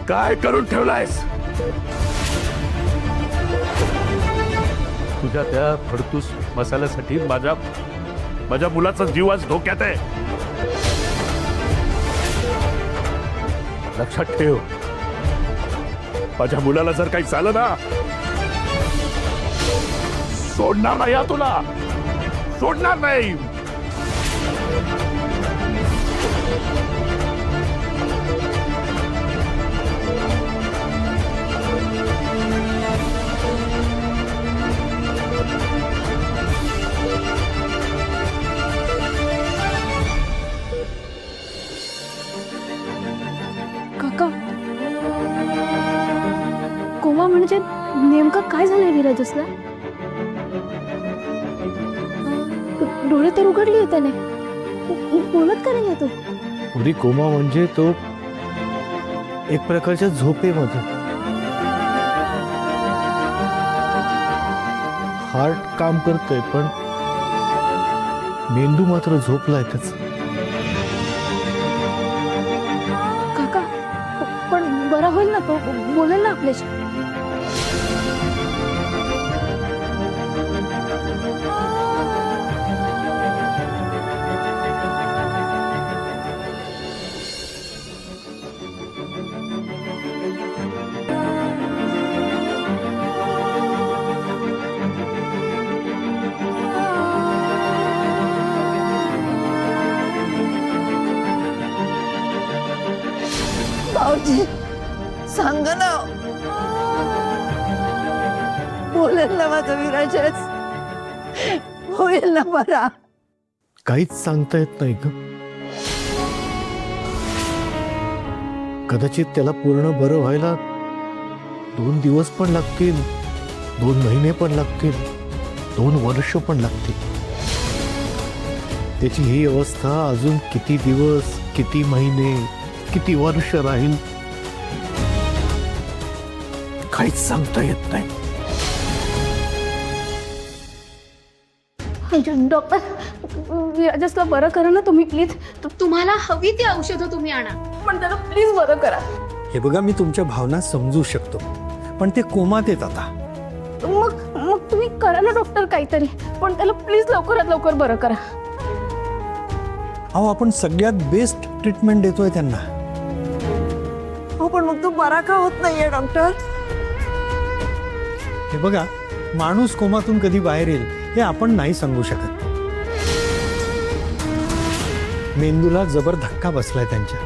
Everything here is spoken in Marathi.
काय करून ठेवलायस? तुझ्या त्या फडतूस मसाल्यासाठी माझ्या मुलाचा जीव आज धोक्यात आहे. लक्षात ठेव, माझ्या मुलाला जर काही झालं ना, सोडणार नाही, तुला सोडणार नाही. काका, कोमा म्हणजे नेमकं काय झालंय विराजसला? डोळे तर उघडले त्याने, बोलत का नाही तो? पुरी कोमा म्हणजे तो एक प्रकारच्या झोपेमध्ये. हार्ट काम करतोय पण मेंदू मात्र झोपलाय त्याच. काका, पण बरा होईल ना तो? बोलेल ना आपल्याशी? भाऊजी सांग ना, बोलेल ना माझा विराजच, होईल ना बरा? काहीच सांगता येत नाही ग. कदाचित त्याला पूर्ण बरं व्हायला 2 दिवस पण लागतील, 2 महिने पण लागतील, 2 वर्ष पण लागतील. त्याची ही अवस्था अजून किती दिवस, किती महिने, किती वर्ष राहील काहीच सांगता येत नाही. डॉक्टर, विराजसला बरं करा ना तुम्ही प्लीज. तुम्हाला हवी ती औषधं तुम्ही आणा, पण त्याला प्लीज बरं करा. हे बघा, मी तुमच्या भावना समजू शकतो, पण ते कोमात आहेत आता. मग तुम्ही करा ना डॉक्टर काहीतरी, पण त्याला प्लीज लवकरात लवकर बरं करा. अहो, आपण सगळ्यात बेस्ट ट्रीटमेंट देतोय त्यांना. हो, पण मग तो बरा का होत नाहीये डॉक्टर? हे बघा, माणूस कोमातून कधी बाहेर येईल हे आपण नाही सांगू शकत. मेंदूला जबर धक्का बसलाय त्यांच्या.